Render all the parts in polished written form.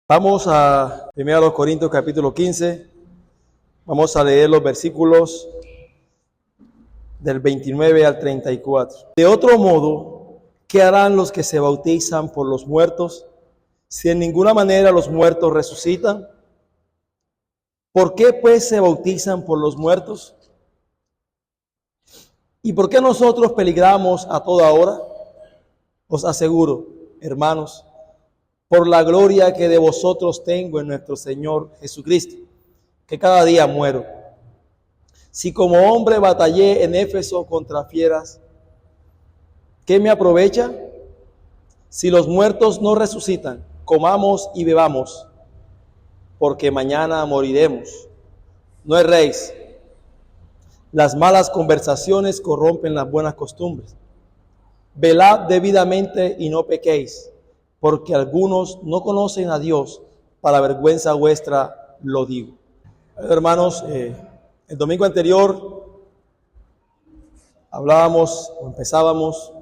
Vamos a 1 Corintios capítulo 15. Vamos a leer los versículos del 29 al 34. De otro modo, ¿qué harán los que se bautizan por los muertos? Si en ninguna manera los muertos resucitan. ¿Por qué pues se bautizan por los muertos? ¿Y por qué nosotros peligramos a toda hora? Os aseguro, hermanos, por la gloria que de vosotros tengo en nuestro Señor Jesucristo, que cada día muero. Si como hombre batallé en Éfeso contra fieras, ¿qué me aprovecha? Si los muertos no resucitan, comamos y bebamos, porque mañana moriremos. No erréis. Las malas conversaciones corrompen las buenas costumbres. Velad debidamente y no pequéis, porque algunos no conocen a Dios, para vergüenza vuestra lo digo. Hermanos, el domingo anterior empezábamos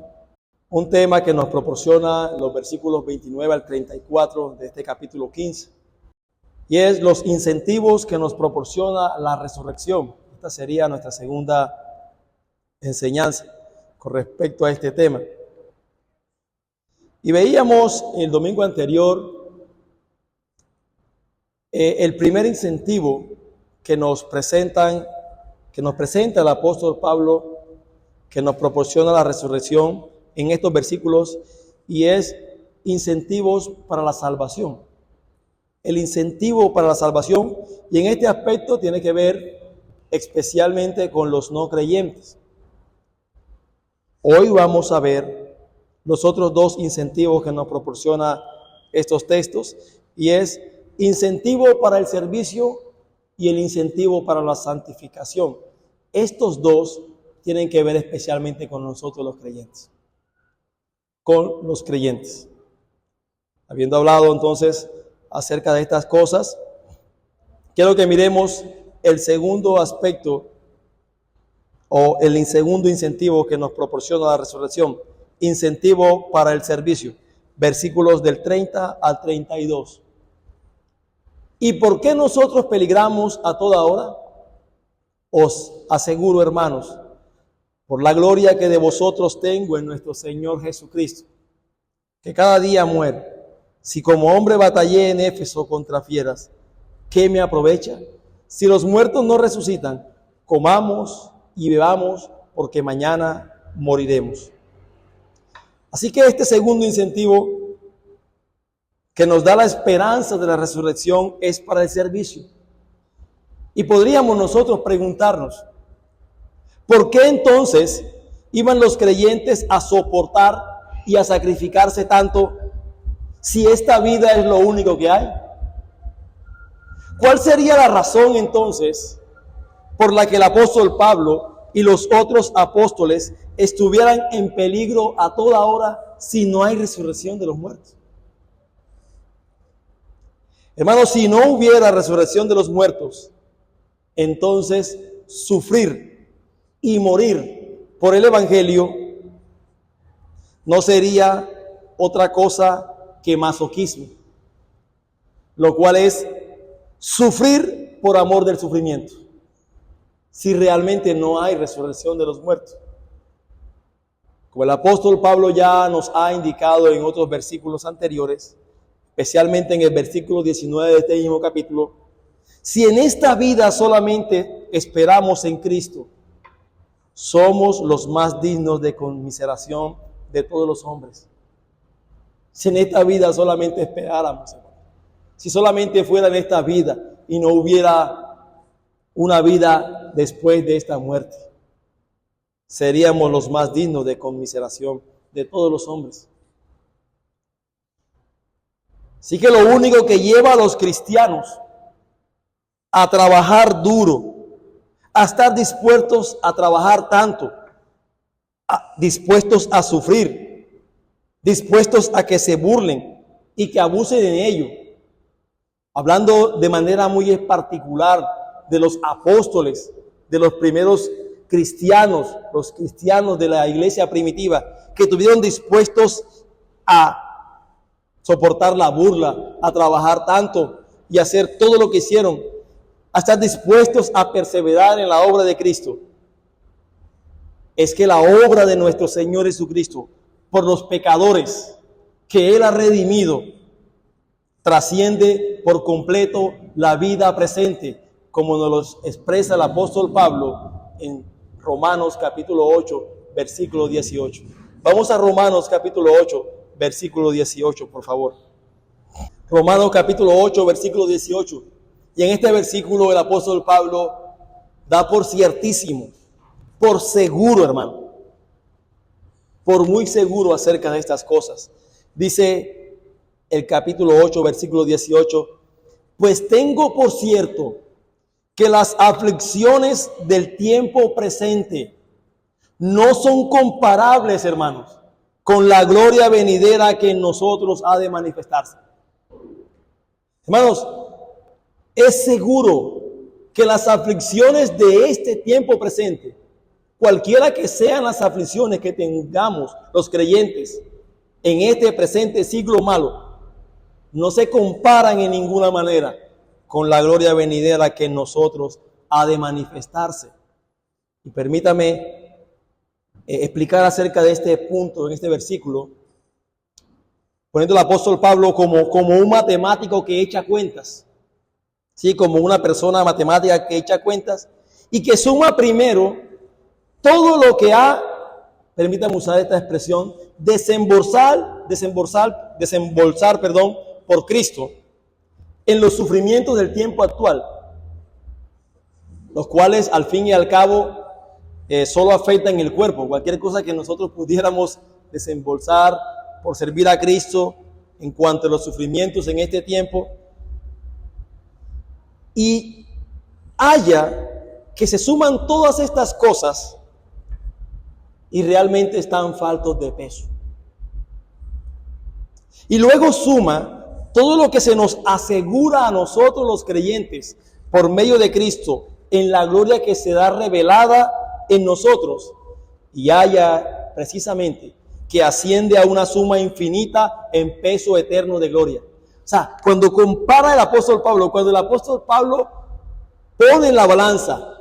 un tema que nos proporciona los versículos 29 al 34 de este capítulo 15, y es los incentivos que nos proporciona la resurrección. Esta sería nuestra segunda enseñanza con respecto a este tema. Y veíamos el domingo anterior el primer incentivo que nos presenta el apóstol Pablo, que nos proporciona la resurrección en estos versículos, y es incentivos para la salvación. El incentivo para la salvación, y en este aspecto tiene que ver especialmente con los no creyentes. Hoy vamos a ver los otros dos incentivos que nos proporciona estos textos, y es incentivo para el servicio y el incentivo para la santificación. Estos dos tienen que ver especialmente con nosotros los creyentes. Con los creyentes. Habiendo hablado entonces acerca de estas cosas, quiero que miremos el segundo aspecto o el segundo incentivo que nos proporciona la resurrección. Incentivo para el servicio, versículos del 30 al 32. ¿Y por qué nosotros peligramos a toda hora? Os aseguro, hermanos, por la gloria que de vosotros tengo en nuestro Señor Jesucristo, que cada día muero. Si como hombre batallé en Éfeso contra fieras, ¿qué me aprovecha? Si los muertos no resucitan, comamos y bebamos, porque mañana moriremos. Así que este segundo incentivo que nos da la esperanza de la resurrección es para el servicio. Y podríamos nosotros preguntarnos, ¿por qué entonces iban los creyentes a soportar y a sacrificarse tanto si esta vida es lo único que hay? ¿Cuál sería la razón entonces por la que el apóstol Pablo y los otros apóstoles estuvieran en peligro a toda hora si no hay resurrección de los muertos? Hermanos, si no hubiera resurrección de los muertos, entonces sufrir y morir por el evangelio no sería otra cosa que masoquismo, lo cual es sufrir por amor del sufrimiento, si realmente no hay resurrección de los muertos. Como el apóstol Pablo ya nos ha indicado en otros versículos anteriores, especialmente en el versículo 19 de este mismo capítulo, si en esta vida solamente esperamos en Cristo, somos los más dignos de conmiseración de todos los hombres. Si en esta vida solamente esperáramos, si solamente fuera en esta vida y no hubiera una vida después de esta muerte, seríamos los más dignos de conmiseración de todos los hombres. Así que lo único que lleva a los cristianos a trabajar duro, a estar dispuestos a trabajar tanto, dispuestos a sufrir, dispuestos a que se burlen y que abusen de ello, hablando de manera muy particular de los apóstoles, de los primeros cristianos, los cristianos de la iglesia primitiva, que estuvieron dispuestos a soportar la burla, a trabajar tanto y hacer todo lo que hicieron, a estar dispuestos a perseverar en la obra de Cristo, es que la obra de nuestro Señor Jesucristo por los pecadores que Él ha redimido trasciende por completo la vida presente, como nos lo expresa el apóstol Pablo en Romanos capítulo 8, versículo 18. Vamos a Romanos capítulo 8, versículo 18, por favor. Romanos capítulo 8, versículo 18. Y en este versículo el apóstol Pablo da por ciertísimo, por seguro, hermano, por muy seguro acerca de estas cosas. Dice el capítulo 8, versículo 18, pues tengo por cierto que las aflicciones del tiempo presente no son comparables, hermanos, con la gloria venidera que en nosotros ha de manifestarse. Hermanos, es seguro que las aflicciones de este tiempo presente, cualquiera que sean las aflicciones que tengamos los creyentes en este presente siglo malo, no se comparan en ninguna manera con la gloria venidera que en nosotros ha de manifestarse. Y permítame explicar acerca de este punto, en este versículo, poniendo al apóstol Pablo como un matemático que echa cuentas, ¿sí? Como una persona matemática que echa cuentas y que suma primero todo lo que ha, permítame usar esta expresión, desembolsar, por Cristo en los sufrimientos del tiempo actual, los cuales al fin y al cabo solo afectan el cuerpo. Cualquier cosa que nosotros pudiéramos desembolsar por servir a Cristo en cuanto a los sufrimientos en este tiempo, y haya que se suman todas estas cosas y realmente están faltos de peso. Y luego suma todo lo que se nos asegura a nosotros los creyentes por medio de Cristo en la gloria que se da revelada en nosotros, y haya precisamente que asciende a una suma infinita en peso eterno de gloria. O sea, cuando compara el apóstol Pablo, cuando el apóstol Pablo pone en la balanza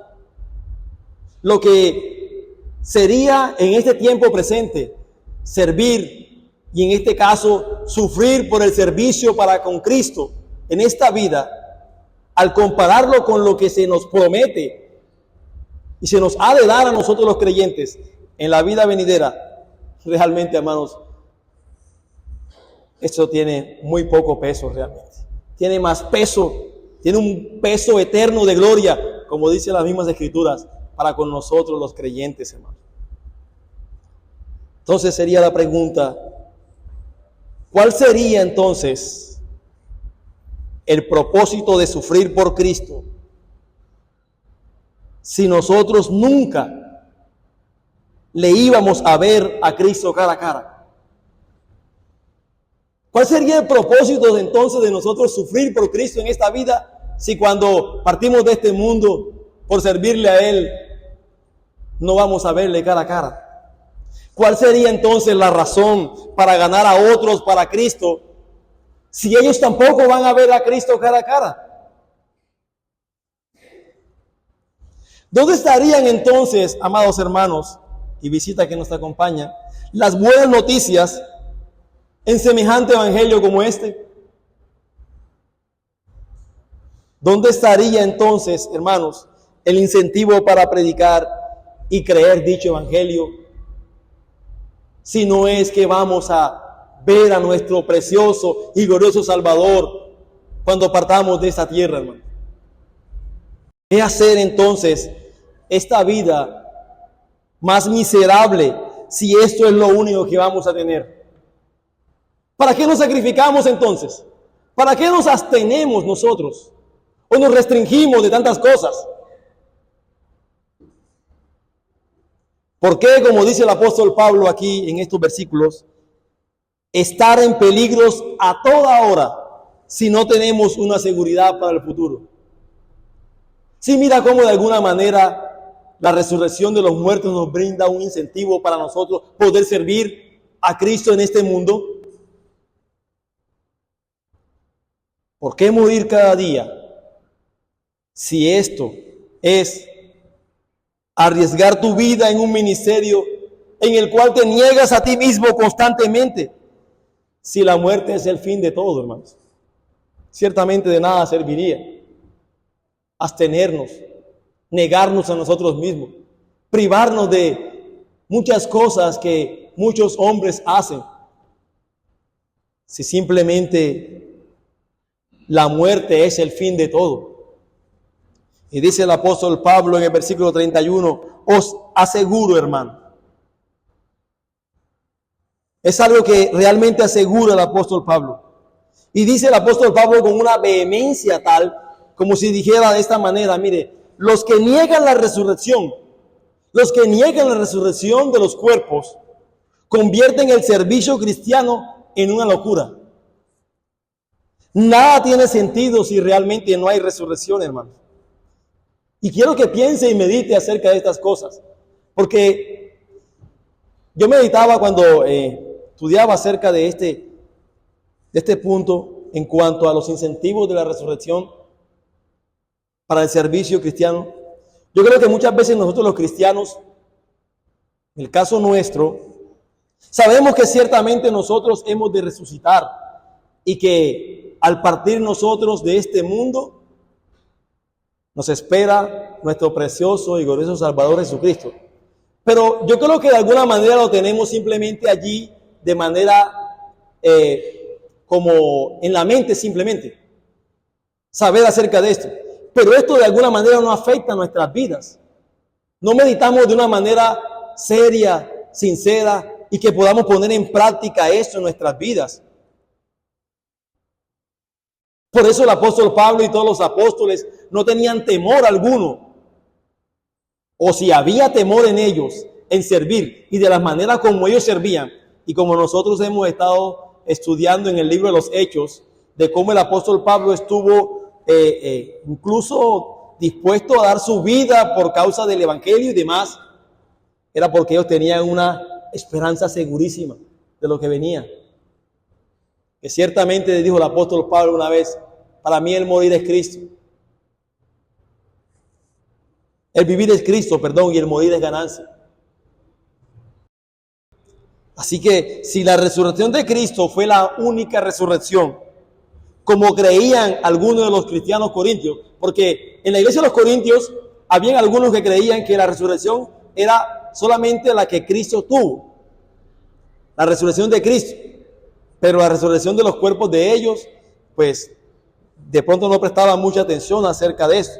lo que sería en este tiempo presente servir, y en este caso sufrir por el servicio para con Cristo en esta vida, al compararlo con lo que se nos promete y se nos ha de dar a nosotros los creyentes en la vida venidera, realmente, hermanos, esto tiene muy poco peso realmente. Tiene más peso, tiene un peso eterno de gloria, como dicen las mismas escrituras, para con nosotros los creyentes, hermanos. Entonces sería la pregunta, ¿cuál sería entonces el propósito de sufrir por Cristo si nosotros nunca le íbamos a ver a Cristo cara a cara? ¿Cuál sería el propósito entonces de nosotros sufrir por Cristo en esta vida si cuando partimos de este mundo por servirle a Él no vamos a verle cara a cara? ¿Cuál sería entonces la razón para ganar a otros para Cristo si ellos tampoco van a ver a Cristo cara a cara? ¿Dónde estarían entonces, amados hermanos y visita que nos acompaña, las buenas noticias en semejante evangelio como este? ¿Dónde estaría entonces, hermanos, el incentivo para predicar y creer dicho evangelio, si no es que vamos a ver a nuestro precioso y glorioso Salvador cuando partamos de esta tierra, hermano? ¿Qué hacer entonces esta vida más miserable si esto es lo único que vamos a tener? ¿Para qué nos sacrificamos entonces? ¿Para qué nos abstenemos nosotros? ¿O nos restringimos de tantas cosas? ¿Por qué, como dice el apóstol Pablo aquí en estos versículos, estar en peligros a toda hora si no tenemos una seguridad para el futuro? Sí, mira cómo de alguna manera la resurrección de los muertos nos brinda un incentivo para nosotros poder servir a Cristo en este mundo. ¿Por qué morir cada día? Si esto es arriesgar tu vida en un ministerio en el cual te niegas a ti mismo constantemente. Si la muerte es el fin de todo, hermanos, ciertamente de nada serviría abstenernos, negarnos a nosotros mismos, privarnos de muchas cosas que muchos hombres hacen. Si simplemente la muerte es el fin de todo. Y dice el apóstol Pablo en el versículo 31, os aseguro, hermano. Es algo que realmente asegura el apóstol Pablo. Y dice el apóstol Pablo con una vehemencia tal, como si dijera de esta manera, mire, los que niegan la resurrección de los cuerpos, convierten el servicio cristiano en una locura. Nada tiene sentido si realmente no hay resurrección, hermano. Y quiero que piense y medite acerca de estas cosas, porque yo meditaba cuando estudiaba acerca de este punto en cuanto a los incentivos de la resurrección para el servicio cristiano. Yo creo que muchas veces nosotros los cristianos, en el caso nuestro, sabemos que ciertamente nosotros hemos de resucitar y que al partir nosotros de este mundo nos espera nuestro precioso y glorioso Salvador Jesucristo. Pero yo creo que de alguna manera lo tenemos simplemente allí de manera como en la mente simplemente. Saber acerca de esto. Pero esto de alguna manera no afecta a nuestras vidas. No meditamos de una manera seria, sincera y que podamos poner en práctica esto en nuestras vidas. Por eso el apóstol Pablo y todos los apóstoles no tenían temor alguno. O si había temor en ellos, en servir y de las maneras como ellos servían, y como nosotros hemos estado estudiando en el libro de los Hechos, de cómo el apóstol Pablo estuvo incluso dispuesto a dar su vida por causa del evangelio y demás, era porque ellos tenían una esperanza segurísima de lo que venía. Que ciertamente dijo el apóstol Pablo una vez, para mí el morir es Cristo. El vivir es Cristo, y el morir es ganancia. Así que si la resurrección de Cristo fue la única resurrección, como creían algunos de los cristianos corintios, porque en la iglesia de los corintios habían algunos que creían que la resurrección era solamente la que Cristo tuvo, la resurrección de Cristo, pero la resurrección de los cuerpos de ellos, pues de pronto no prestaban mucha atención acerca de eso.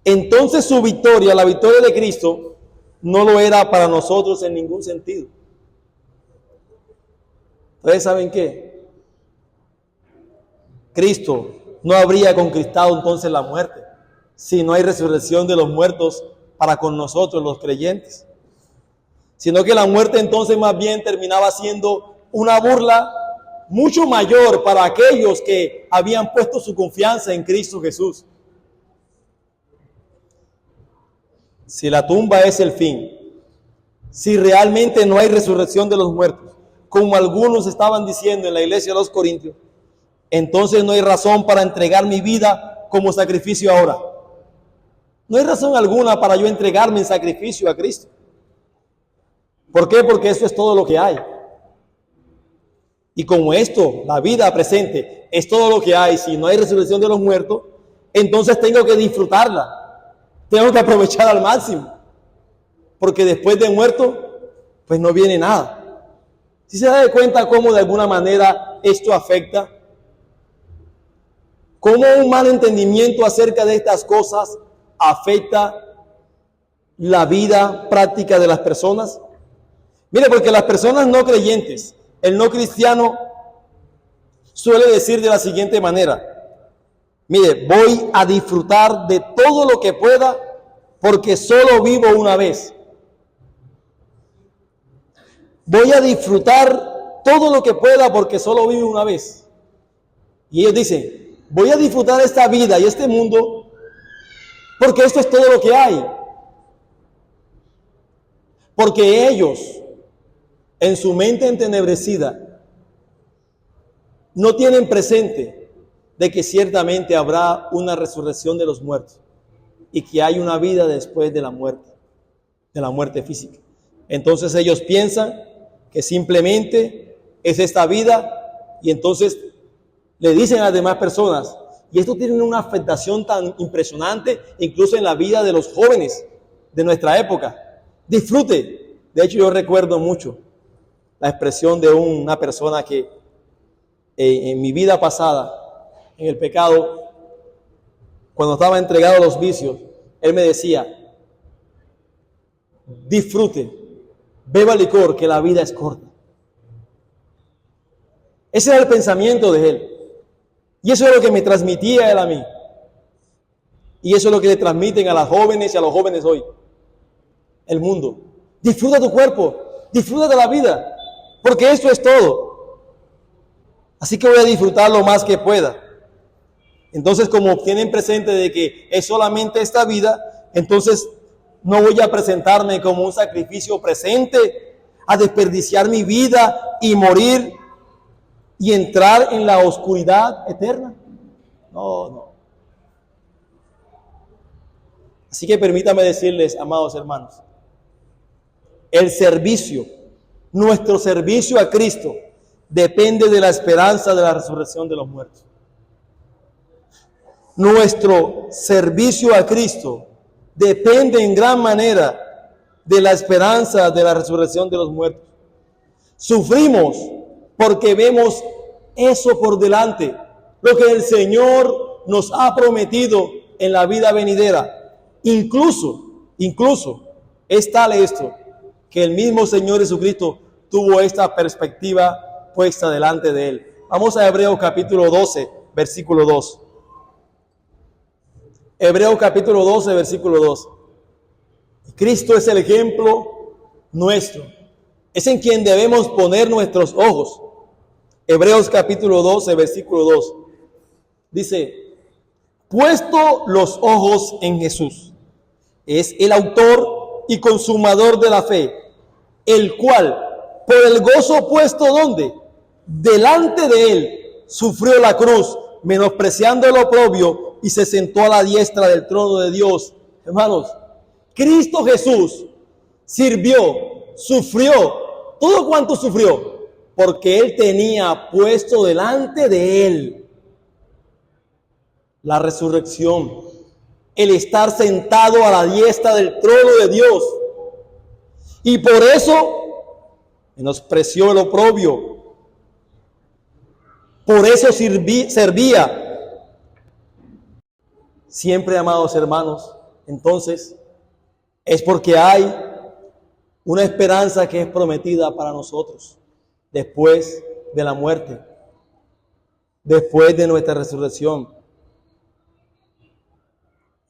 Entonces su victoria, la victoria de Cristo, no lo era para nosotros en ningún sentido. ¿Ustedes saben qué? Cristo no habría conquistado entonces la muerte si no hay resurrección de los muertos para con nosotros los creyentes, sino que la muerte entonces más bien terminaba siendo una burla mucho mayor para aquellos que habían puesto su confianza en Cristo Jesús. Si la tumba es el fin, si realmente no hay resurrección de los muertos, como algunos estaban diciendo en la iglesia de los Corintios, entonces no hay razón para entregar mi vida como sacrificio ahora. No hay razón alguna para yo entregarme en sacrificio a Cristo. ¿Por qué? Porque eso es todo lo que hay. Y como esto, la vida presente, es todo lo que hay, si no hay resurrección de los muertos, entonces tengo que disfrutarla. Tengo que aprovechar al máximo. Porque después de muerto, pues no viene nada. ¿Sí se da cuenta cómo de alguna manera esto afecta? ¿Cómo un mal entendimiento acerca de estas cosas afecta la vida práctica de las personas? Mire, porque las personas no creyentes, el no cristiano suele decir de la siguiente manera: mire, voy a disfrutar de todo lo que pueda porque solo vivo una vez. Voy a disfrutar todo lo que pueda porque solo vivo una vez. Y ellos dicen, voy a disfrutar esta vida y este mundo porque esto es todo lo que hay. Porque ellos, en su mente entenebrecida, no tienen presente de que ciertamente habrá una resurrección de los muertos y que hay una vida después de la muerte física. Entonces ellos piensan que simplemente es esta vida y entonces le dicen a las demás personas, y esto tiene una afectación tan impresionante incluso en la vida de los jóvenes de nuestra época. Disfrute. De hecho, yo recuerdo mucho la expresión de una persona que en mi vida pasada, en el pecado, cuando estaba entregado a los vicios, él me decía, disfrute, beba licor, que la vida es corta. Ese era el pensamiento de él. Y eso es lo que me transmitía él a mí. Y eso es lo que le transmiten a las jóvenes y a los jóvenes hoy. El mundo. Disfruta tu cuerpo, disfruta de la vida, porque esto es todo. Así que voy a disfrutar lo más que pueda. Entonces, como tienen presente de que es solamente esta vida, entonces no voy a presentarme como un sacrificio presente, a desperdiciar mi vida y morir y entrar en la oscuridad eterna. No. Así que permítame decirles, amados hermanos, el servicio, nuestro servicio a Cristo, depende de la esperanza de la resurrección de los muertos. Nuestro servicio a Cristo depende en gran manera de la esperanza de la resurrección de los muertos. Sufrimos porque vemos eso por delante, lo que el Señor nos ha prometido en la vida venidera. Incluso es tal esto que el mismo Señor Jesucristo tuvo esta perspectiva puesta delante de él. Vamos a Hebreos capítulo 12, versículo 2. Hebreos capítulo 12, versículo 2. Cristo es el ejemplo nuestro. Es en quien debemos poner nuestros ojos. Hebreos capítulo 12, versículo 2. Dice, puesto los ojos en Jesús, es el autor y consumador de la fe, el cual, por el gozo puesto, ¿dónde? Delante de él, sufrió la cruz, menospreciando el oprobio, y se sentó a la diestra del trono de Dios. Hermanos, Cristo Jesús sirvió, sufrió, todo cuanto sufrió, porque él tenía puesto delante de él la resurrección, el estar sentado a la diestra del trono de Dios. Y por eso menospreció el oprobio. Por eso servía. Siempre, amados hermanos, entonces es porque hay una esperanza que es prometida para nosotros después de la muerte, después de nuestra resurrección.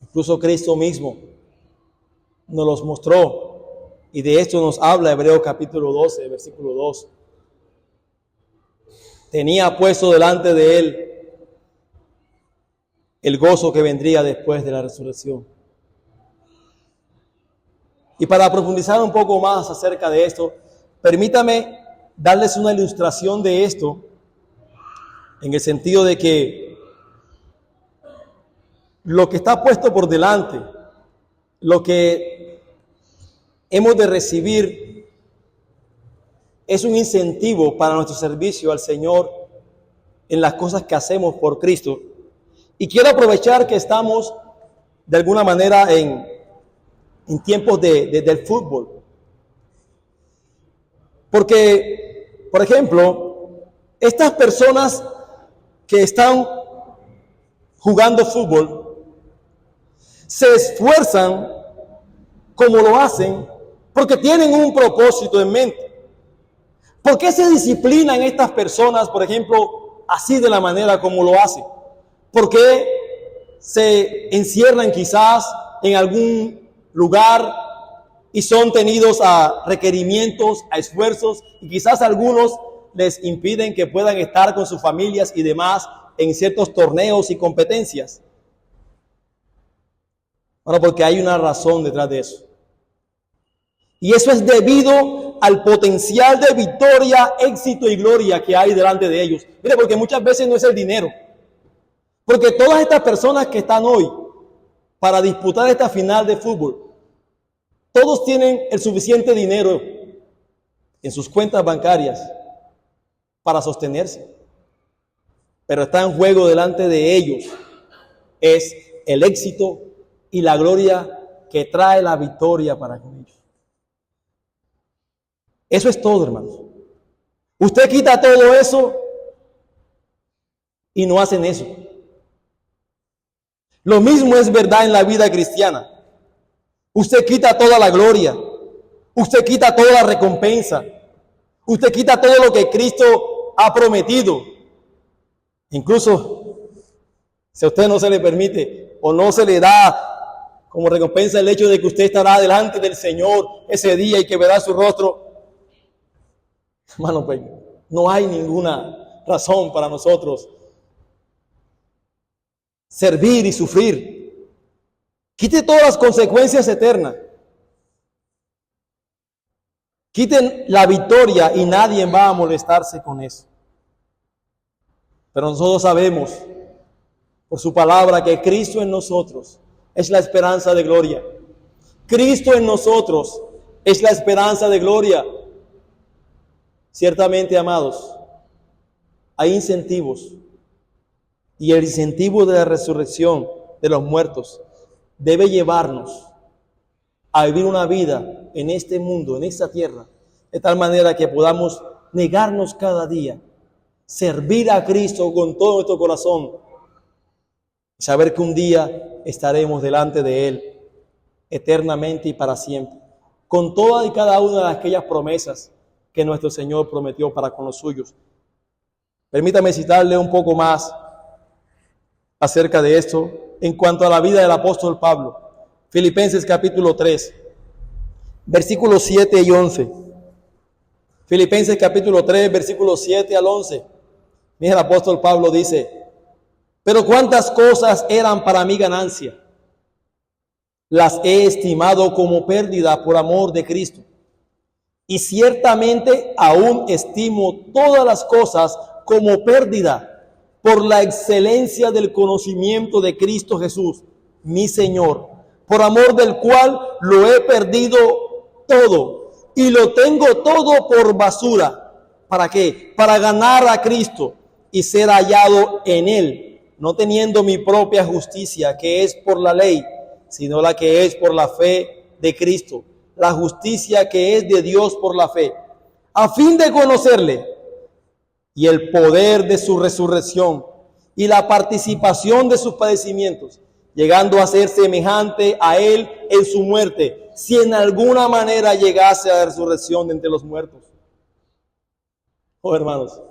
Incluso Cristo mismo nos los mostró. Y de esto nos habla Hebreos capítulo 12, versículo 2. Tenía puesto delante de él el gozo que vendría después de la resurrección. Y para profundizar un poco más acerca de esto, permítame darles una ilustración de esto, en el sentido de que lo que está puesto por delante, lo que hemos de recibir, es un incentivo para nuestro servicio al Señor en las cosas que hacemos por Cristo. Y quiero aprovechar que estamos de alguna manera en tiempos del fútbol. Porque, por ejemplo, estas personas que están jugando fútbol se esfuerzan como lo hacen porque tienen un propósito en mente. ¿Por qué se disciplinan estas personas, por ejemplo, así de la manera como lo hacen? ¿Por qué se encierran quizás en algún lugar y son tenidos a requerimientos, a esfuerzos, y quizás algunos les impiden que puedan estar con sus familias y demás en ciertos torneos y competencias? Bueno, porque hay una razón detrás de eso. Y eso es debido al potencial de victoria, éxito y gloria que hay delante de ellos. Mire, porque muchas veces no es el dinero. Porque todas estas personas que están hoy para disputar esta final de fútbol, todos tienen el suficiente dinero en sus cuentas bancarias para sostenerse. Pero está en juego delante de ellos es el éxito y la gloria que trae la victoria para con ellos. Eso es todo, hermanos. Usted quita todo eso y no hacen eso. Lo mismo es verdad en la vida cristiana. Usted quita toda la gloria, usted quita toda la recompensa, usted quita todo lo que Cristo ha prometido. Incluso si a usted no se le permite o no se le da como recompensa el hecho de que usted estará delante del Señor ese día y que verá su rostro, hermano, pues no hay ninguna razón para nosotros servir y sufrir. Quite todas las consecuencias eternas. Quiten la victoria y nadie va a molestarse con eso. Pero nosotros sabemos por su palabra que Cristo en nosotros es la esperanza de gloria. Cristo en nosotros es la esperanza de gloria. Ciertamente, amados, hay incentivos. Y el incentivo de la resurrección de los muertos debe llevarnos a vivir una vida en este mundo, en esta tierra, de tal manera que podamos negarnos cada día, servir a Cristo con todo nuestro corazón, y saber que un día estaremos delante de Él eternamente y para siempre, con todas y cada una de aquellas promesas que nuestro Señor prometió para con los suyos. Permítame citarle un poco más acerca de esto en cuanto a la vida del apóstol Pablo. Filipenses capítulo 3, versículos 7 y 11. Filipenses capítulo 3, versículos 7 al 11. Mira, el apóstol Pablo dice: pero cuántas cosas eran para mi ganancia, las he estimado como pérdida por amor de Cristo. Y ciertamente aún estimo todas las cosas como pérdida por la excelencia del conocimiento de Cristo Jesús, mi Señor, por amor del cual lo he perdido todo y lo tengo todo por basura. ¿Para qué? Para ganar a Cristo y ser hallado en Él, no teniendo mi propia justicia, que es por la ley, sino la que es por la fe de Cristo, la justicia que es de Dios por la fe, a fin de conocerle y el poder de su resurrección y la participación de sus padecimientos, llegando a ser semejante a Él en su muerte, si en alguna manera llegase a la resurrección de entre los muertos. Oh, hermanos,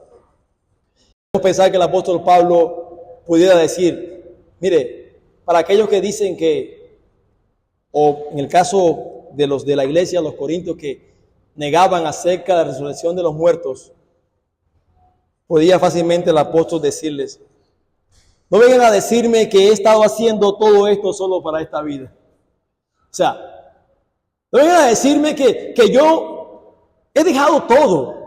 podemos pensar que el apóstol Pablo pudiera decir, mire, para aquellos que dicen que, o en el caso de los de la iglesia, los corintios, que negaban acerca de la resurrección de los muertos, podía fácilmente el apóstol decirles: no vengan a decirme que he estado haciendo todo esto solo para esta vida. O sea, no vengan a decirme que yo he dejado todo.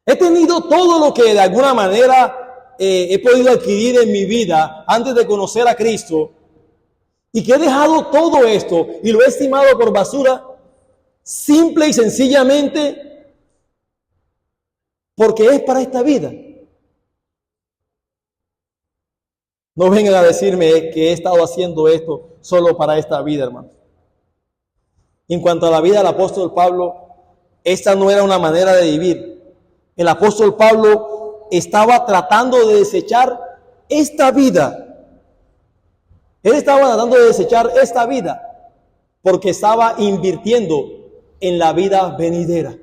He tenido todo lo que de alguna manera he podido adquirir en mi vida antes de conocer a Cristo, y que he dejado todo esto y lo he estimado por basura, simple y sencillamente porque es para esta vida. No vengan a decirme que he estado haciendo esto solo para esta vida, hermanos. En cuanto a la vida del apóstol Pablo, esta no era una manera de vivir. El apóstol Pablo estaba tratando de desechar esta vida. Él estaba tratando de desechar esta vida porque estaba invirtiendo en la vida venidera.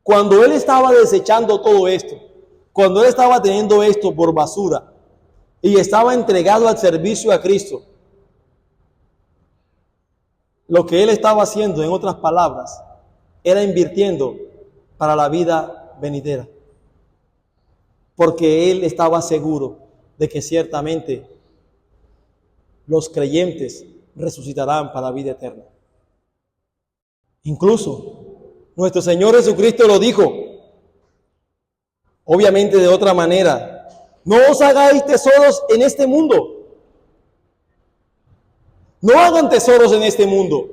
Cuando él estaba desechando todo esto, cuando él estaba teniendo esto por basura y estaba entregado al servicio a Cristo, lo que él estaba haciendo, en otras palabras, era invirtiendo para la vida venidera. Porque él estaba seguro de que ciertamente los creyentes resucitarán para la vida eterna. Incluso nuestro Señor Jesucristo lo dijo, obviamente de otra manera, No os hagáis tesoros en este mundo. No hagan tesoros en este mundo.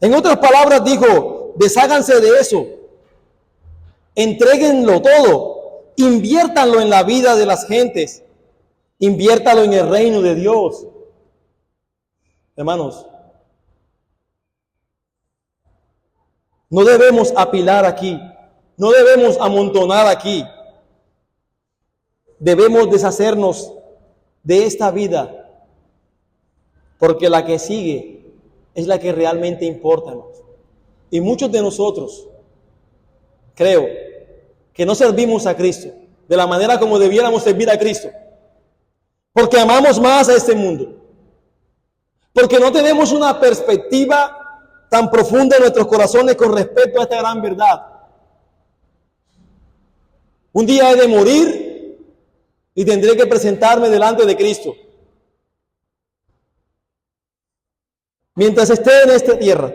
En otras palabras dijo, desháganse de eso. Entréguenlo todo. Inviértanlo en la vida de las gentes. Inviértalo en el reino de Dios. Hermanos, no debemos apilar aquí. No debemos amontonar aquí. Debemos deshacernos de esta vida, porque la que sigue es la que realmente importa, hermanos. Y muchos de nosotros, creo, que no servimos a Cristo de la manera como debiéramos servir a Cristo, porque amamos más a este mundo, porque no tenemos una perspectiva tan profunda en nuestros corazones con respecto a esta gran verdad. Un día he de morir y tendré que presentarme delante de Cristo. Mientras esté en esta tierra,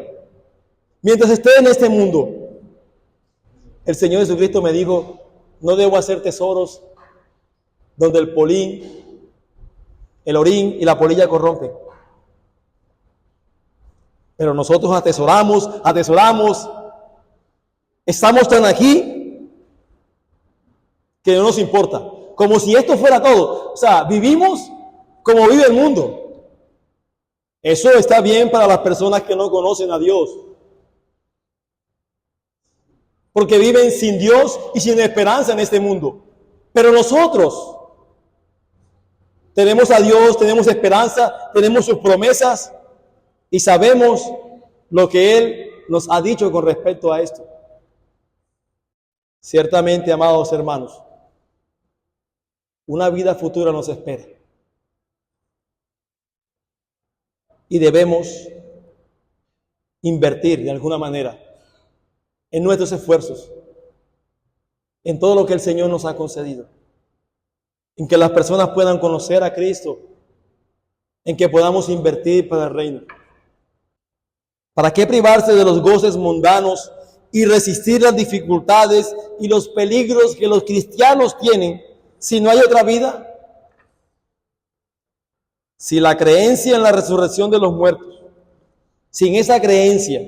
mientras esté en este mundo, el Señor Jesucristo me dijo, no debo hacer tesoros donde el polín, el orín y la polilla corrompen. Pero nosotros atesoramos, estamos tan aquí que no nos importa, como si esto fuera todo. O sea, vivimos como vive el mundo. Eso está bien para las personas que no conocen a Dios, porque viven sin Dios y sin esperanza en este mundo. Pero nosotros tenemos a Dios, tenemos esperanza, tenemos sus promesas y sabemos lo que Él nos ha dicho con respecto a esto. Ciertamente, amados hermanos, una vida futura nos espera. Y debemos invertir de alguna manera en nuestros esfuerzos, en todo lo que el Señor nos ha concedido, en que las personas puedan conocer a Cristo, en que podamos invertir para el reino. ¿Para qué privarse de los goces mundanos y resistir las dificultades y los peligros que los cristianos tienen si no hay otra vida? Si la creencia en la resurrección de los muertos, sin esa creencia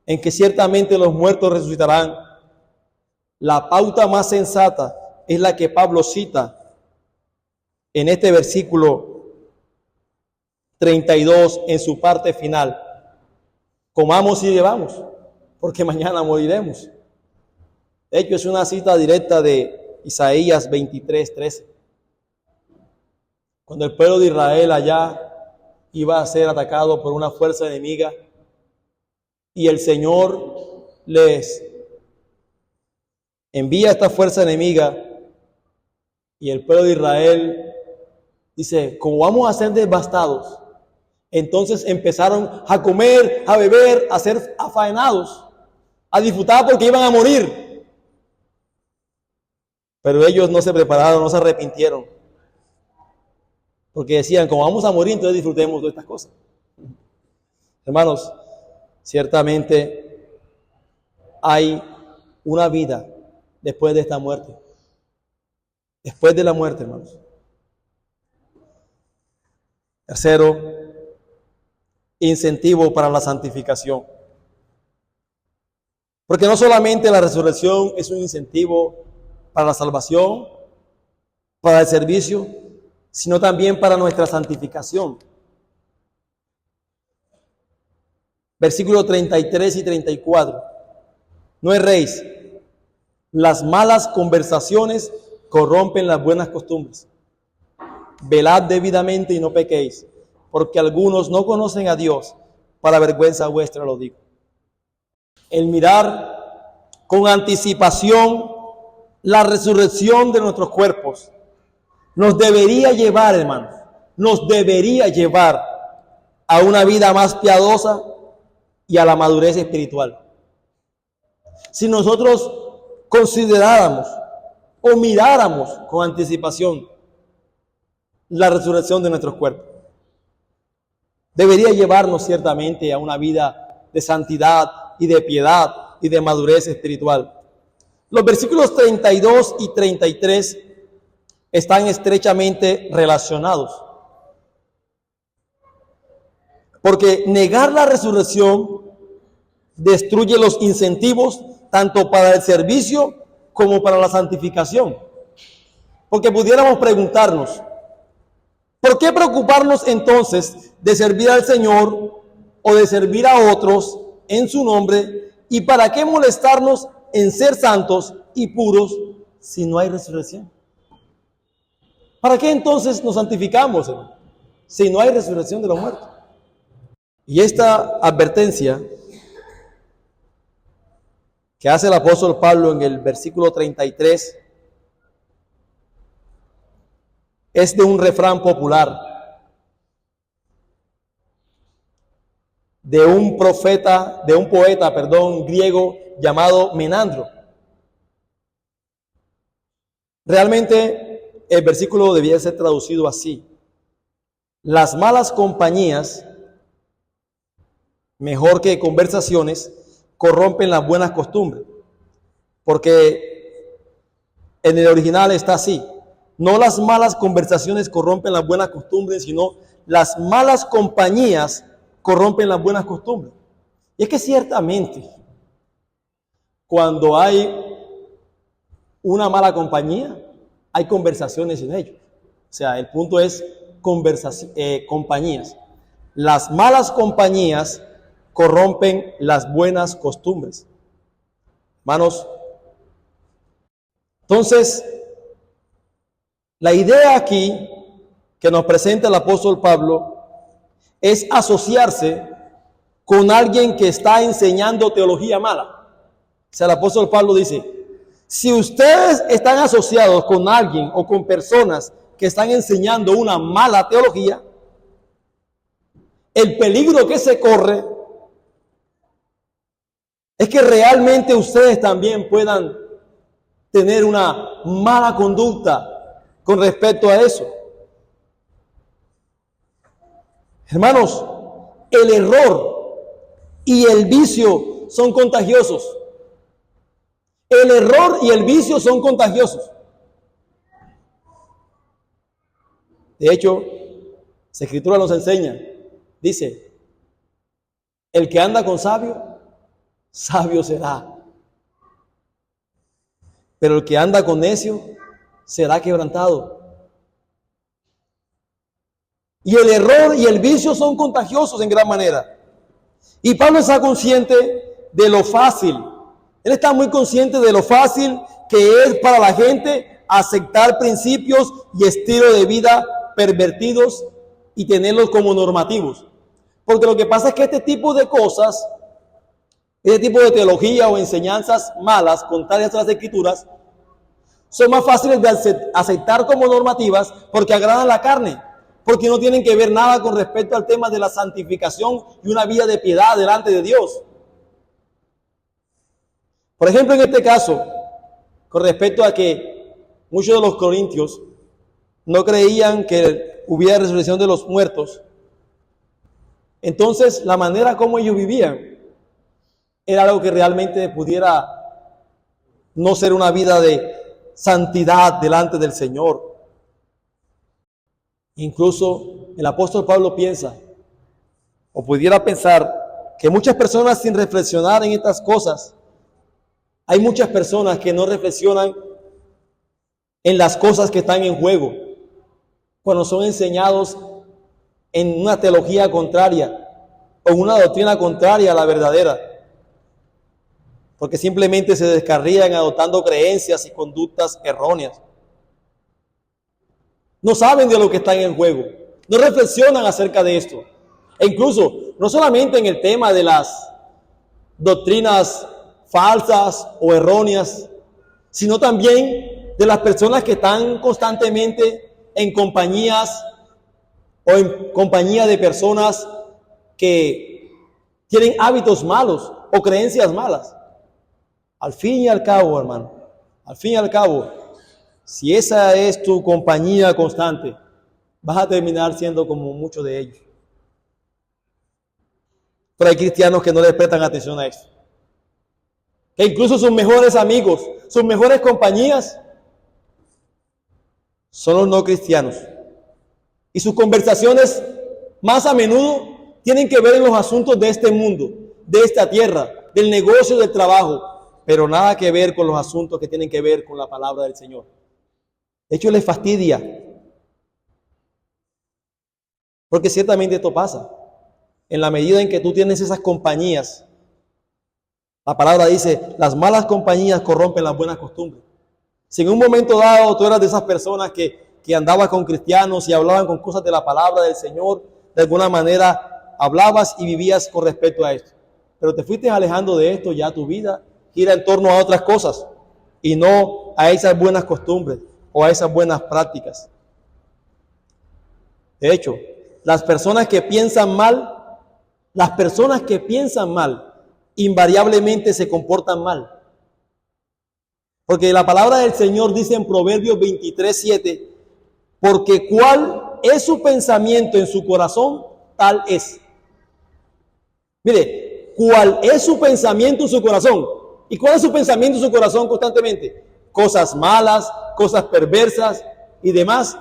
en que ciertamente los muertos resucitarán, la pauta más sensata es la que Pablo cita en este versículo 32 en su parte final. Comamos y bebamos, porque mañana moriremos. De hecho, es una cita directa de Isaías 23:13. Cuando el pueblo de Israel allá iba a ser atacado por una fuerza enemiga y el Señor les envía esta fuerza enemiga y el pueblo de Israel dice, como vamos a ser devastados, entonces empezaron a comer, a beber, a ser afaenados, a disfrutar porque iban a morir. Pero ellos no se prepararon, no se arrepintieron. Porque decían, como vamos a morir, entonces disfrutemos de estas cosas. Hermanos, ciertamente hay una vida después de esta muerte. Después de la muerte, hermanos. Tercero, incentivo para la santificación. Porque no solamente la resurrección es un incentivo para la salvación, para el servicio, sino también para nuestra santificación. Versículos 33 y 34. No erréis. Las malas conversaciones corrompen las buenas costumbres. Velad debidamente y no pequéis, porque algunos no conocen a Dios. Para vergüenza vuestra lo digo. El mirar con anticipación la resurrección de nuestros cuerpos nos debería llevar, hermanos, nos debería llevar a una vida más piadosa y a la madurez espiritual. Si nosotros consideráramos o miráramos con anticipación la resurrección de nuestros cuerpos, debería llevarnos ciertamente a una vida de santidad y de piedad y de madurez espiritual. Los versículos 32 y 33 están estrechamente relacionados. Porque negar la resurrección destruye los incentivos tanto para el servicio como para la santificación. Porque pudiéramos preguntarnos, ¿por qué preocuparnos entonces de servir al Señor o de servir a otros en su nombre? ¿Y para qué molestarnos en ser santos y puros si no hay resurrección? ¿Para qué entonces nos santificamos, hermano, si no hay resurrección de los muertos? Y esta advertencia que hace el apóstol Pablo en el versículo 33 es de un refrán popular, de un poeta, griego llamado Menandro. Realmente el versículo debía ser traducido así: las malas compañías, mejor que conversaciones, corrompen las buenas costumbres. Porque en el original está así: no las malas conversaciones corrompen las buenas costumbres, sino las malas compañías corrompen las buenas costumbres. Y es que ciertamente, cuando hay una mala compañía, hay conversaciones en ello. O sea, el punto es compañías. Las malas compañías corrompen las buenas costumbres. Hermanos, entonces, la idea aquí que nos presenta el apóstol Pablo es asociarse con alguien que está enseñando teología mala. O sea, el apóstol Pablo dice: si ustedes están asociados con alguien o con personas que están enseñando una mala teología, el peligro que se corre es que realmente ustedes también puedan tener una mala conducta con respecto a eso. Hermanos, el error y el vicio son contagiosos. El error y el vicio son contagiosos. De hecho, la Escritura nos enseña, dice: el que anda con sabio, sabio será. Pero el que anda con necio, será quebrantado. Y el error y el vicio son contagiosos en gran manera. Y Pablo está consciente de lo fácil. Él está muy consciente de lo fácil que es para la gente aceptar principios y estilos de vida pervertidos y tenerlos como normativos. Porque lo que pasa es que este tipo de cosas, este tipo de teología o enseñanzas malas, contrarias a las Escrituras, son más fáciles de aceptar como normativas porque agradan la carne, porque no tienen que ver nada con respecto al tema de la santificación y una vida de piedad delante de Dios. Por ejemplo, en este caso, con respecto a que muchos de los corintios no creían que hubiera resurrección de los muertos, entonces la manera como ellos vivían era algo que realmente pudiera no ser una vida de santidad delante del Señor. Incluso el apóstol Pablo piensa, o pudiera pensar, que muchas personas, sin reflexionar en estas cosas, hay muchas personas que no reflexionan en las cosas que están en juego cuando son enseñados en una teología contraria o una doctrina contraria a la verdadera, porque simplemente se descarrían adoptando creencias y conductas erróneas. No saben de lo que está en juego, no reflexionan acerca de esto. E incluso, no solamente en el tema de las doctrinas falsas o erróneas, sino también de las personas que están constantemente en compañías o en compañía de personas que tienen hábitos malos o creencias malas. Al fin y al cabo, hermano, al fin y al cabo, si esa es tu compañía constante, vas a terminar siendo como muchos de ellos. Pero hay cristianos que no le prestan atención a esto. que incluso sus mejores amigos, sus mejores compañías, son los no cristianos. Y sus conversaciones más a menudo tienen que ver en los asuntos de este mundo, de esta tierra, del negocio, del trabajo, pero nada que ver con los asuntos que tienen que ver con la palabra del Señor. De hecho, les fastidia. Porque ciertamente esto pasa. En la medida en que tú tienes esas compañías, la palabra dice, las malas compañías corrompen las buenas costumbres. Si en un momento dado tú eras de esas personas que andaban con cristianos y hablaban con cosas de la palabra del Señor, de alguna manera hablabas y vivías con respecto a esto. Pero te fuiste alejando de esto, ya tu vida gira en torno a otras cosas y no a esas buenas costumbres o a esas buenas prácticas. De hecho, las personas que piensan mal, invariablemente se comportan mal. Porque la palabra del Señor dice en Proverbios 23:7, porque cuál es su pensamiento en su corazón, tal es. Mire, cuál es su pensamiento en su corazón. ¿Y cuál es su pensamiento en su corazón constantemente? Cosas malas, cosas perversas y demás.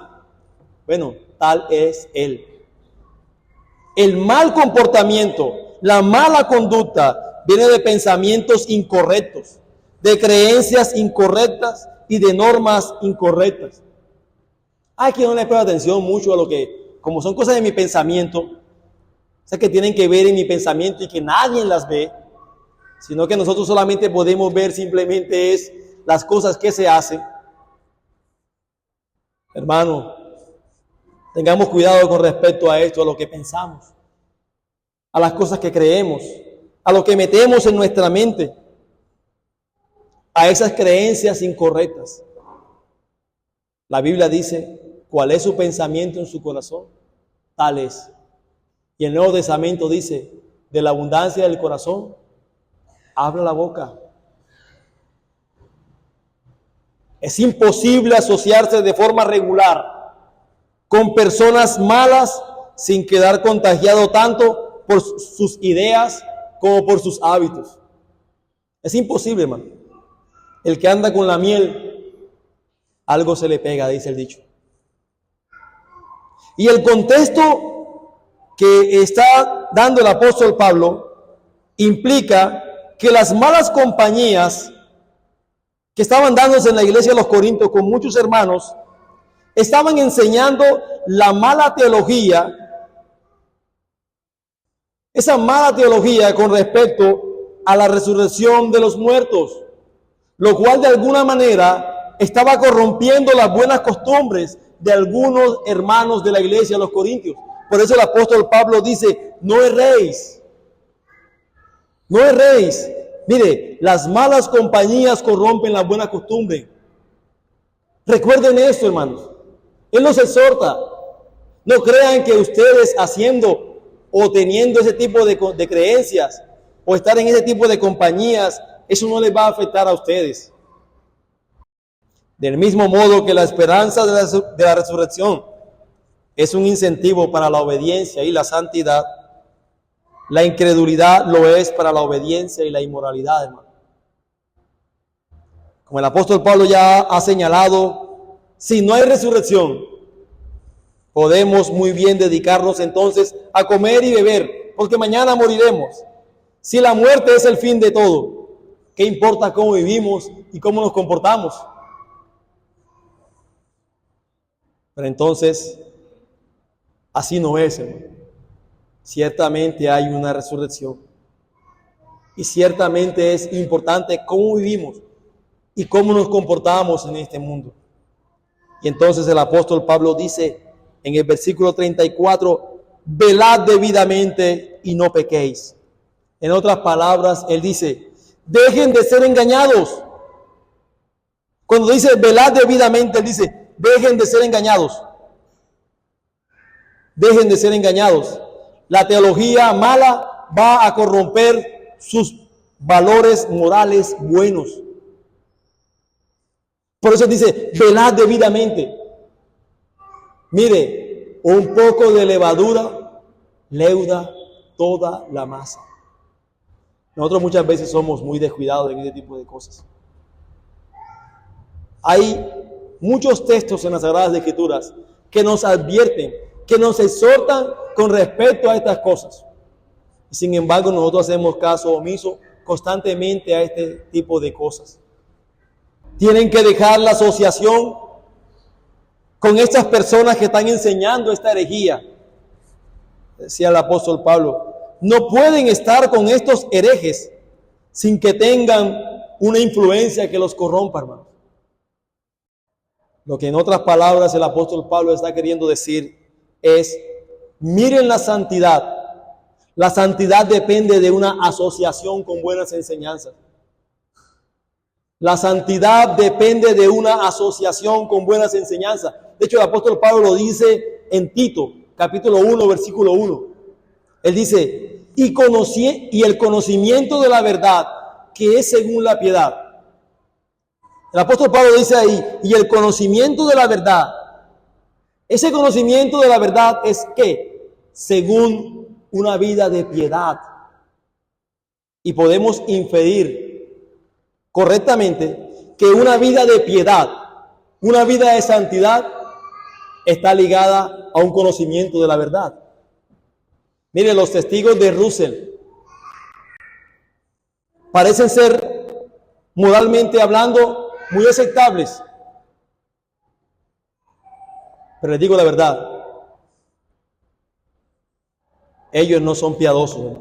Bueno, tal es él. El mal comportamiento, la mala conducta, viene de pensamientos incorrectos, de creencias incorrectas y de normas incorrectas. Hay quien no le presta atención mucho a lo que, como son cosas de mi pensamiento, o sea, que tienen que ver en mi pensamiento y que nadie las ve, sino que nosotros solamente podemos ver simplemente es las cosas que se hacen. Hermano, tengamos cuidado con respecto a esto, a lo que pensamos, a las cosas que creemos, a lo que metemos en nuestra mente, a esas creencias incorrectas. La Biblia dice, ¿cuál es su pensamiento en su corazón? Tal es. Y el Nuevo Testamento dice, de la abundancia del corazón, habla la boca. Es imposible asociarse de forma regular con personas malas sin quedar contagiado tanto por sus ideas como por sus hábitos. Es imposible, hermano. El que anda con la miel, algo se le pega, dice el dicho. Y el contexto que está dando el apóstol Pablo implica que las malas compañías que estaban dándose en la iglesia de los Corintios con muchos hermanos estaban enseñando la mala teología, esa mala teología con respecto a la resurrección de los muertos, lo cual de alguna manera estaba corrompiendo las buenas costumbres de algunos hermanos de la iglesia de los Corintios. Por eso el apóstol Pablo dice, no erréis, no erréis. Mire, las malas compañías corrompen las buenas costumbres. Recuerden esto, hermanos. Él nos exhorta. No crean que ustedes haciendo o teniendo ese tipo de creencias o estar en ese tipo de compañías, eso no les va a afectar a ustedes. Del mismo modo que la esperanza de la resurrección es un incentivo para la obediencia y la santidad, la incredulidad lo es para la obediencia y la inmoralidad, hermano. Como el apóstol Pablo ya ha señalado, si no hay resurrección, podemos muy bien dedicarnos entonces a comer y beber, porque mañana moriremos. Si la muerte es el fin de todo, ¿qué importa cómo vivimos y cómo nos comportamos? Pero entonces, así no es, hermano. Ciertamente hay una resurrección. Y ciertamente es importante cómo vivimos y cómo nos comportamos en este mundo. Y entonces el apóstol Pablo dice en el versículo 34, velad debidamente y no pequéis. En otras palabras, él dice, dejen de ser engañados. Cuando dice velad debidamente, él dice, dejen de ser engañados. Dejen de ser engañados. La teología mala va a corromper sus valores morales buenos. Por eso dice, velad debidamente. Mire, un poco de levadura leuda toda la masa. Nosotros muchas veces somos muy descuidados en este tipo de cosas. Hay muchos textos en las Sagradas Escrituras que nos advierten, que nos exhortan con respecto a estas cosas. Sin embargo, nosotros hacemos caso omiso constantemente a este tipo de cosas. Tienen que dejar la asociación con estas personas que están enseñando esta herejía. Decía el apóstol Pablo, no pueden estar con estos herejes sin que tengan una influencia que los corrompa, hermano. Lo que en otras palabras el apóstol Pablo está queriendo decir es, miren la santidad. La santidad depende de una asociación con buenas enseñanzas. La santidad depende de una asociación con buenas enseñanzas. De hecho, el apóstol Pablo lo dice en Tito, capítulo 1, versículo 1. Él dice, y el conocimiento de la verdad, que es según la piedad. El apóstol Pablo dice ahí, y el conocimiento de la verdad. Ese conocimiento de la verdad es que, según una vida de piedad. Y podemos inferir correctamente que una vida de piedad, una vida de santidad, está ligada a un conocimiento de la verdad. Mire, los testigos de Russell parecen ser, moralmente hablando, muy aceptables. Pero les digo la verdad, ellos no son piadosos.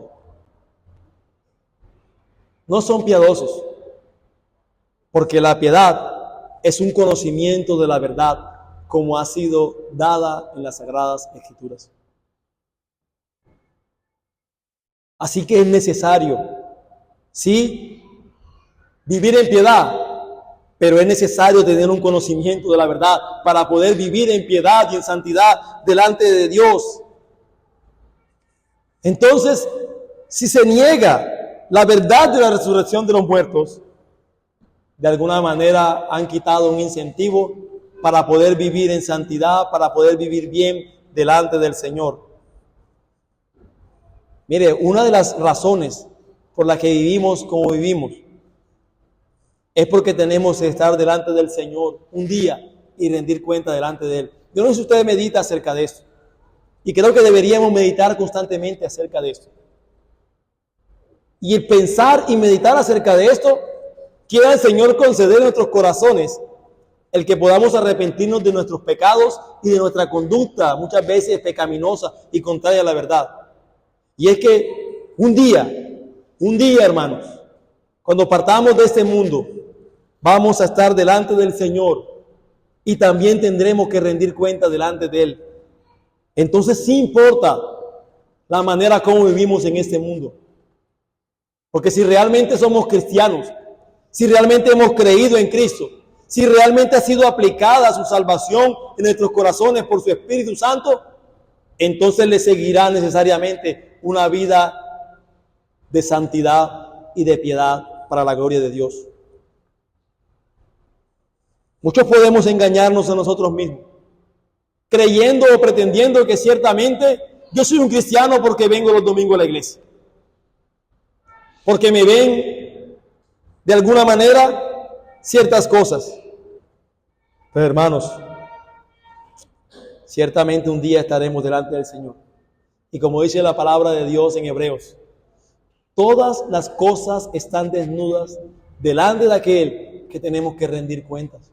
No son piadosos, porque la piedad es un conocimiento de la verdad, como ha sido dada en las Sagradas Escrituras. Así que es necesario, sí, vivir en piedad, pero es necesario tener un conocimiento de la verdad para poder vivir en piedad y en santidad delante de Dios. Entonces, si se niega la verdad de la resurrección de los muertos, de alguna manera han quitado un incentivo para poder vivir en santidad, para poder vivir bien delante del Señor. Mire, una de las razones por las que vivimos como vivimos es porque tenemos que estar delante del Señor un día y rendir cuenta delante de Él. Yo no sé si usted medita acerca de esto, y creo que deberíamos meditar constantemente acerca de esto. Y el pensar y meditar acerca de esto, quiera el Señor conceder en nuestros corazones el que podamos arrepentirnos de nuestros pecados y de nuestra conducta, muchas veces pecaminosa y contraria a la verdad. Y es que un día, hermanos, cuando partamos de este mundo, vamos a estar delante del Señor y también tendremos que rendir cuenta delante de Él. Entonces sí importa la manera como vivimos en este mundo. Porque si realmente somos cristianos, si realmente hemos creído en Cristo, si realmente ha sido aplicada su salvación en nuestros corazones por su Espíritu Santo, entonces le seguirá necesariamente una vida de santidad y de piedad para la gloria de Dios. Muchos podemos engañarnos a nosotros mismos, creyendo o pretendiendo que ciertamente yo soy un cristiano porque vengo los domingos a la iglesia, porque me ven de alguna manera ciertas cosas. Pero hermanos, ciertamente un día estaremos delante del Señor. Y como dice la palabra de Dios en Hebreos, todas las cosas están desnudas delante de aquel que tenemos que rendir cuentas.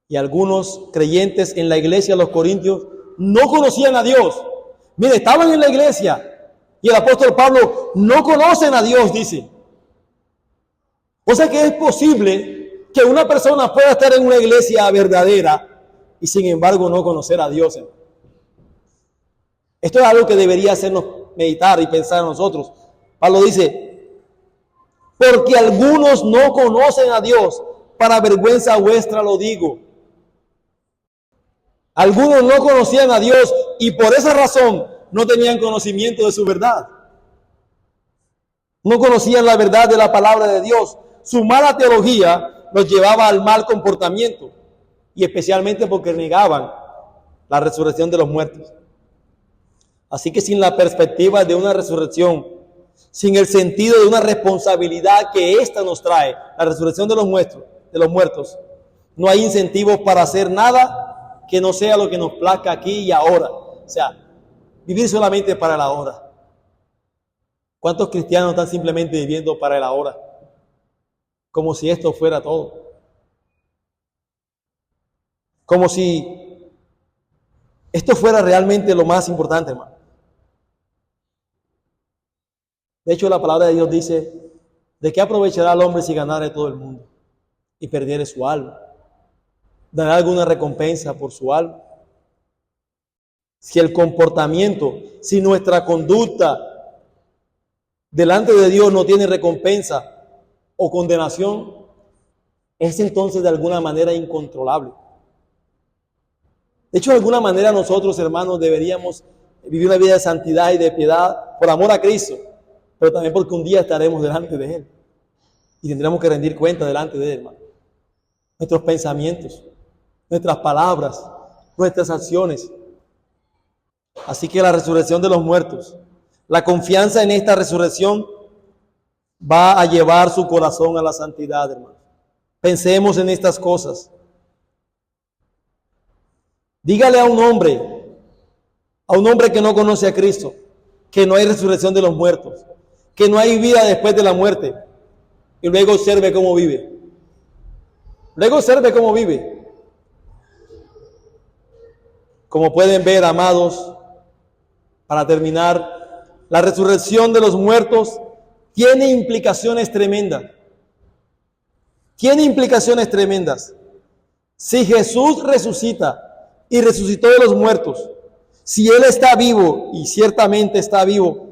Y algunos creyentes en la iglesia de los Corintios no conocían a Dios. Mire, estaban en la iglesia y el apóstol Pablo no conocen a Dios, dice. O sea que es posible que una persona pueda estar en una iglesia verdadera y sin embargo no conocer a Dios. Esto es algo que debería hacernos meditar y pensar a nosotros. Pablo dice, porque algunos no conocen a Dios, para vergüenza vuestra lo digo. Algunos no conocían a Dios y por esa razón no tenían conocimiento de su verdad. No conocían la verdad de la palabra de Dios. Su mala teología los llevaba al mal comportamiento y especialmente porque negaban la resurrección de los muertos. Así que sin la perspectiva de una resurrección sin el sentido de una responsabilidad que ésta nos trae, la resurrección de los muertos, no hay incentivos para hacer nada que no sea lo que nos plazca aquí y ahora. O sea, vivir solamente para el ahora. ¿Cuántos cristianos están simplemente viviendo para el ahora? Como si esto fuera todo. Como si esto fuera realmente lo más importante, hermano. De hecho, la palabra de Dios dice, ¿de qué aprovechará el hombre si ganare todo el mundo y perdiere su alma? ¿Dará alguna recompensa por su alma? Si el comportamiento, si nuestra conducta delante de Dios no tiene recompensa o condenación, es entonces de alguna manera incontrolable. De hecho, de alguna manera nosotros, hermanos, deberíamos vivir una vida de santidad y de piedad por amor a Cristo, pero también porque un día estaremos delante de Él y tendremos que rendir cuenta delante de Él, hermano. Nuestros pensamientos, nuestras palabras, nuestras acciones. Así que la resurrección de los muertos, la confianza en esta resurrección va a llevar su corazón a la santidad, hermano. Pensemos en estas cosas. Dígale a un hombre que no conoce a Cristo, que no hay resurrección de los muertos, que no hay vida después de la muerte, y luego observe cómo vive. Luego observe cómo vive. Como pueden ver, amados, para terminar, la resurrección de los muertos tiene implicaciones tremendas. Tiene implicaciones tremendas. Si Jesús resucita y resucitó de los muertos, si Él está vivo, y ciertamente está vivo,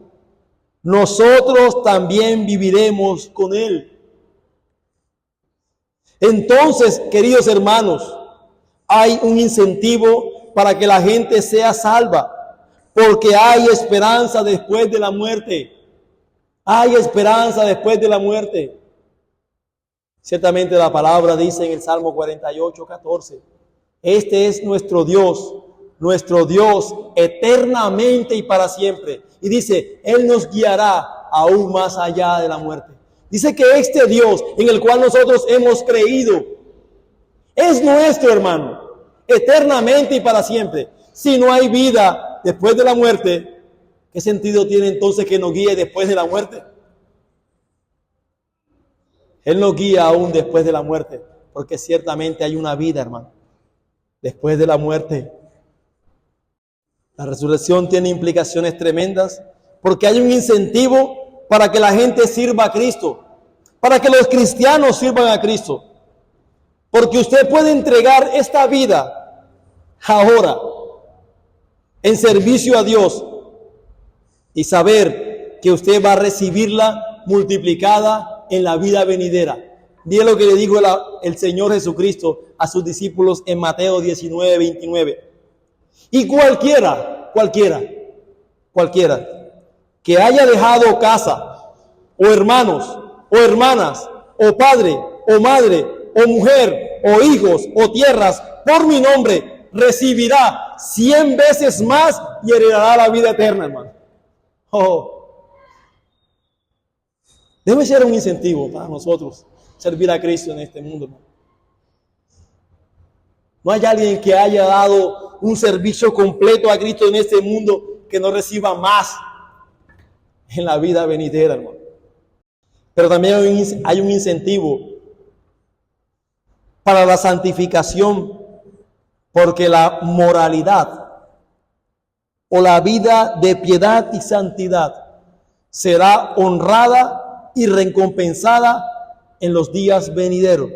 nosotros también viviremos con Él. Entonces, queridos hermanos, hay un incentivo para que la gente sea salva, porque hay esperanza después de la muerte. Hay esperanza después de la muerte. Ciertamente la palabra dice en el Salmo 48, 14, este es nuestro Dios eternamente y para siempre. Y dice, Él nos guiará aún más allá de la muerte. Dice que este Dios en el cual nosotros hemos creído es nuestro, hermano, eternamente y para siempre. Si no hay vida después de la muerte, ¿qué sentido tiene entonces que nos guíe después de la muerte? Él nos guía aún después de la muerte, porque ciertamente hay una vida, hermano, después de la muerte. La resurrección tiene implicaciones tremendas, porque hay un incentivo para que la gente sirva a Cristo, para que los cristianos sirvan a Cristo. Porque usted puede entregar esta vida ahora en servicio a Dios y saber que usted va a recibirla multiplicada en la vida venidera. Mire lo que le dijo el Señor Jesucristo a sus discípulos en Mateo 19, 29. Y cualquiera que haya dejado casa, o hermanos, o hermanas, o padre, o madre, o mujer, o hijos, o tierras, por mi nombre, recibirá 100 veces más y heredará la vida eterna, hermano. Debe ser un incentivo para nosotros servir a Cristo en este mundo, hermano. No hay alguien que haya dado un servicio completo a Cristo en este mundo que no reciba más en la vida venidera, hermano. Pero también hay un incentivo para la santificación, porque la moralidad o la vida de piedad y santidad será honrada y recompensada en los días venideros,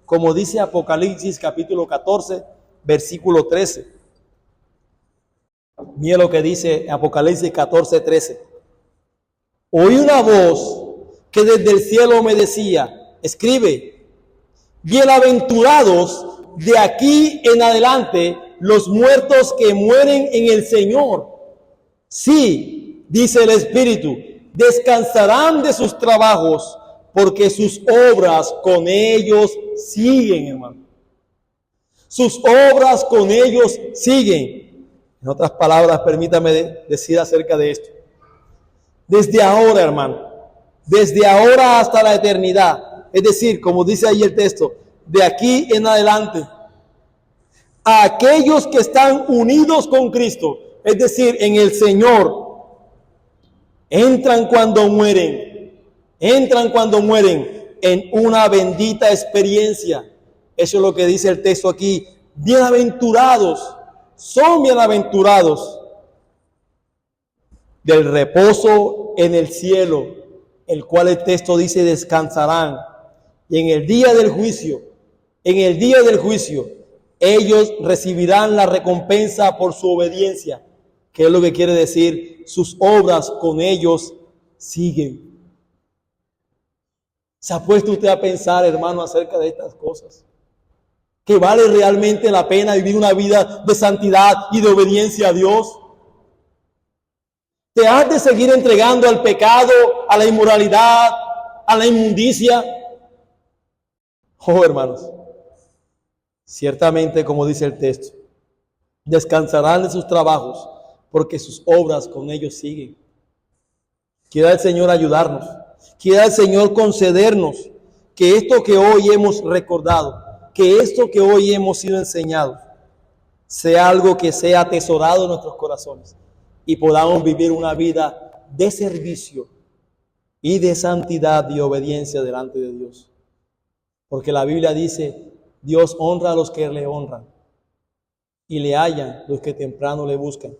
como dice Apocalipsis capítulo 14, versículo 13. Mira lo que dice Apocalipsis 14, 13. Oí una voz que desde el cielo me decía, escribe, bienaventurados de aquí en adelante los muertos que mueren en el Señor. Sí, dice el Espíritu, descansarán de sus trabajos, porque sus obras con ellos siguen, hermano. Sus obras con ellos siguen. En otras palabras, permítame decir acerca de esto. Desde ahora, hermano. Desde ahora hasta la eternidad. Es decir, como dice ahí el texto, de aquí en adelante. A aquellos que están unidos con Cristo, es decir, en el Señor, entran cuando mueren en una bendita experiencia. Eso es lo que dice el texto aquí. Bienaventurados, son bienaventurados del reposo en el cielo, el cual el texto dice descansarán. Y en el día del juicio, ellos recibirán la recompensa por su obediencia, que es lo que quiere decir, sus obras con ellos siguen. ¿Se ha puesto usted a pensar, hermano, acerca de estas cosas? ¿Que vale realmente la pena vivir una vida de santidad y de obediencia a Dios? ¿Te has de seguir entregando al pecado, a la inmoralidad, a la inmundicia? Oh, hermanos, ciertamente, como dice el texto, descansarán de sus trabajos, porque sus obras con ellos siguen. Quiera el Señor ayudarnos, quiera el Señor concedernos que esto que hoy hemos recordado, que esto que hoy hemos sido enseñados, sea algo que sea atesorado en nuestros corazones y podamos vivir una vida de servicio y de santidad y obediencia delante de Dios. Porque la Biblia dice, Dios honra a los que le honran y le hallan los que temprano le buscan.